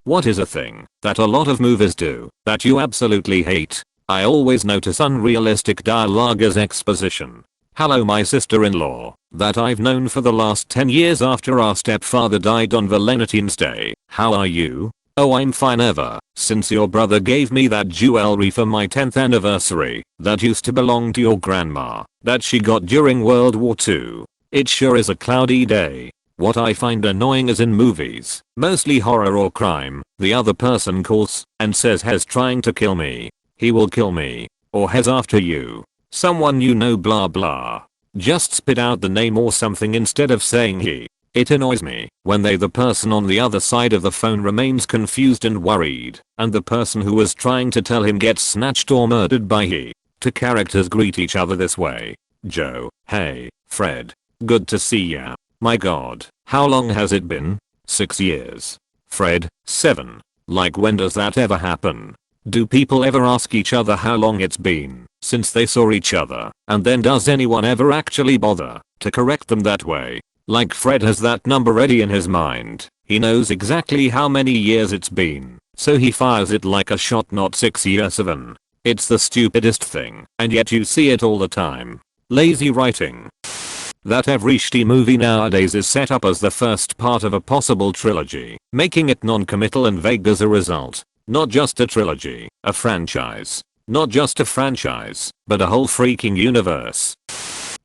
What is a thing that a lot of movies do that you absolutely hate? I always notice unrealistic dialogue as exposition. Hello my sister-in-law, that I've known for the last 10 years after our stepfather died on Valentine's Day. How are you? Oh, I'm fine ever since your brother gave me that jewelry for my 10th anniversary that used to belong to your grandma that she got during World War II. It sure is a cloudy day. What I find annoying is in movies, mostly horror or crime, the other person calls and says he's trying to kill me. He will kill me. Or he's after you. Someone you know blah blah. Just spit out the name or something instead of saying he. It annoys me when the person on the other side of the phone remains confused and worried, and the person who was trying to tell him gets snatched or murdered by he. Two characters greet each other this way. Joe, hey, Fred. Good to see ya. My god, how long has it been? 6 years. Fred, 7. Like when does that ever happen? Do people ever ask each other how long it's been since they saw each other, and then does anyone ever actually bother to correct them that way? Like Fred has that number ready in his mind. He knows exactly how many years it's been, so he fires it like a shot, not 6 years 7. It's the stupidest thing, and yet you see it all the time. Lazy writing. That every shitty movie nowadays is set up as the first part of a possible trilogy, making it non-committal and vague as a result. Not just a trilogy, a franchise. Not just a franchise, but a whole freaking universe.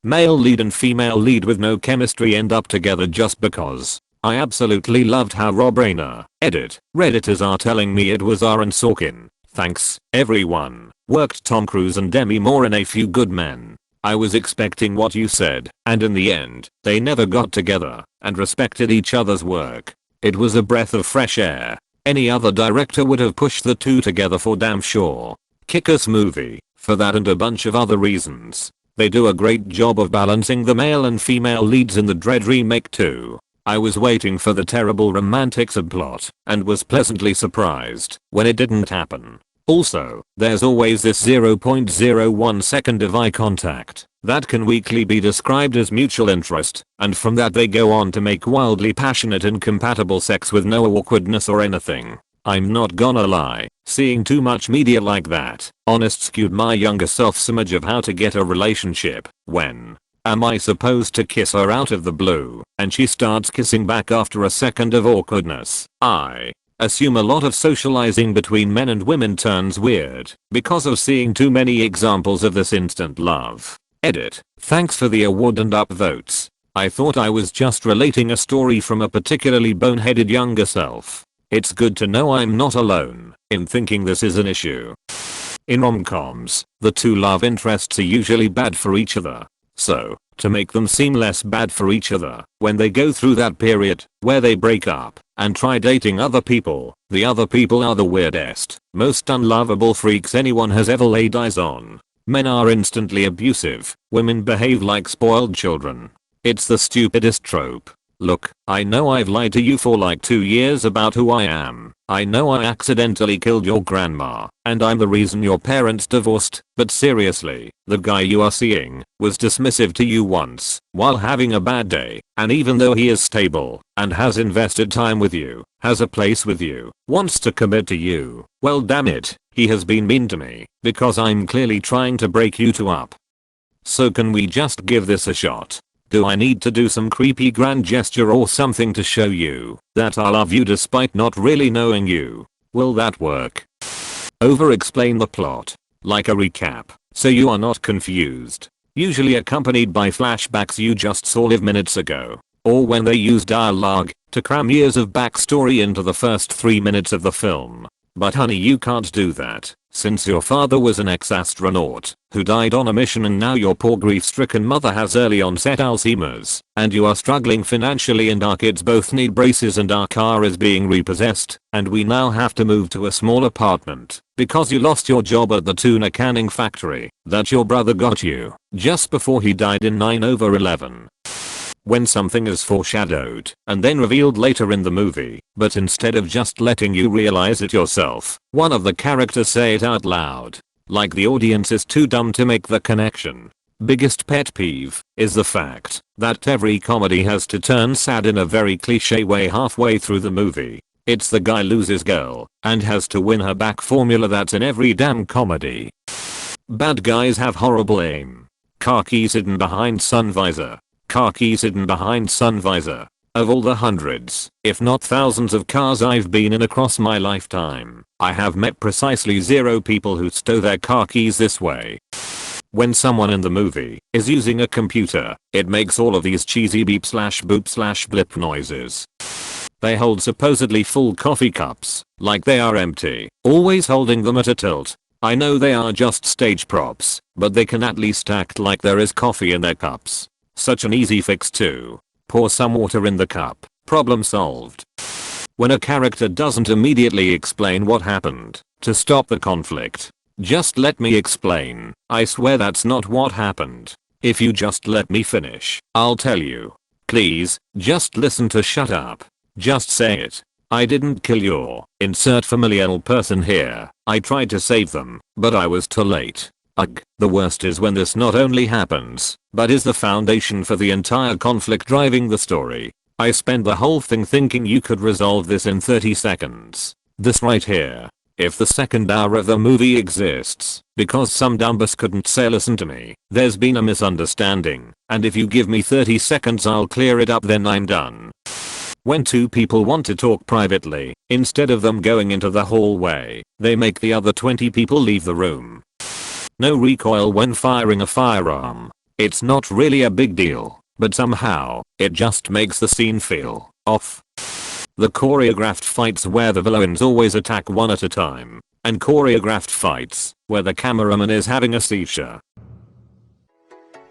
Male lead and female lead with no chemistry end up together just because. I absolutely loved how Rob Reiner, edit, Redditors are telling me it was Aaron Sorkin. Thanks, everyone. Worked Tom Cruise and Demi Moore in A Few Good Men. I was expecting what you said, and in the end, they never got together and respected each other's work. It was a breath of fresh air. Any other director would have pushed the two together for damn sure. Kick-ass movie, for that and a bunch of other reasons. They do a great job of balancing the male and female leads in the Dredd remake too. I was waiting for the terrible romantic subplot and was pleasantly surprised when it didn't happen. Also, there's always this 0.01 second of eye contact that can weakly be described as mutual interest, and from that they go on to make wildly passionate and compatible sex with no awkwardness or anything. I'm not gonna lie, seeing too much media like that, honest skewed my younger self's image of how to get a relationship. When am I supposed to kiss her out of the blue and she starts kissing back after a second of awkwardness? I assume a lot of socializing between men and women turns weird because of seeing too many examples of this instant love. Edit. Thanks for the award and upvotes. I thought I was just relating a story from a particularly boneheaded younger self. It's good to know I'm not alone in thinking this is an issue. In rom-coms, the two love interests are usually bad for each other. So, to make them seem less bad for each other, when they go through that period where they break up and try dating other people, the other people are the weirdest, most unlovable freaks anyone has ever laid eyes on. Men are instantly abusive, women behave like spoiled children. It's the stupidest trope. Look, I know I've lied to you for like 2 years about who I am. I know I accidentally killed your grandma, and I'm the reason your parents divorced, but seriously, the guy you are seeing was dismissive to you once while having a bad day, and even though he is stable and has invested time with you, has a place with you, wants to commit to you, well damn it, he has been mean to me because I'm clearly trying to break you two up. So can we just give this a shot? Do I need to do some creepy grand gesture or something to show you that I love you despite not really knowing you? Will that work? Over-explain the plot. Like a recap, so you are not confused. Usually accompanied by flashbacks you just saw live minutes ago. Or when they use dialogue to cram years of backstory into the first 3 minutes of the film. But honey, you can't do that, since your father was an ex-astronaut who died on a mission and now your poor grief-stricken mother has early onset Alzheimer's, and you are struggling financially and our kids both need braces and our car is being repossessed, and we now have to move to a small apartment because you lost your job at the tuna canning factory that your brother got you just before he died in 9/11. When something is foreshadowed and then revealed later in the movie, but instead of just letting you realize it yourself, one of the characters say it out loud. Like the audience is too dumb to make the connection. Biggest pet peeve is the fact that every comedy has to turn sad in a very cliche way halfway through the movie. It's the guy loses girl and has to win her back formula that's in every damn comedy. Bad guys have horrible aim. Car keys hidden behind sun visor. Car keys hidden behind sun visor. Of all the hundreds, if not thousands of cars I've been in across my lifetime, I have met precisely 0 people who stow their car keys this way. When someone in the movie is using a computer, it makes all of these cheesy beep slash boop slash blip noises. They hold supposedly full coffee cups, like they are empty, always holding them at a tilt. I know they are just stage props, but they can at least act like there is coffee in their cups. Such an easy fix too. Pour some water in the cup. Problem solved. When a character doesn't immediately explain what happened, to stop the conflict. Just let me explain. I swear that's not what happened. If you just let me finish, I'll tell you. Please, just listen to shut up. Just say it. I didn't kill your insert familial person here. I tried to save them, but I was too late. Ugh. The worst is when this not only happens, but is the foundation for the entire conflict driving the story. I spent the whole thing thinking you could resolve this in 30 seconds. This right here. If the second hour of the movie exists, because some dumbass couldn't say listen to me, there's been a misunderstanding, and if you give me 30 seconds I'll clear it up, then I'm done. When 2 people want to talk privately, instead of them going into the hallway, they make the other 20 people leave the room. No recoil when firing a firearm. It's not really a big deal, but somehow, it just makes the scene feel off. The choreographed fights where the villains always attack one at a time, and choreographed fights where the cameraman is having a seizure.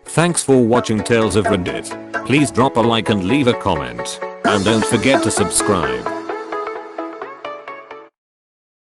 Thanks for watching Tales of Reddit. Please drop a like and leave a comment, and don't forget to subscribe.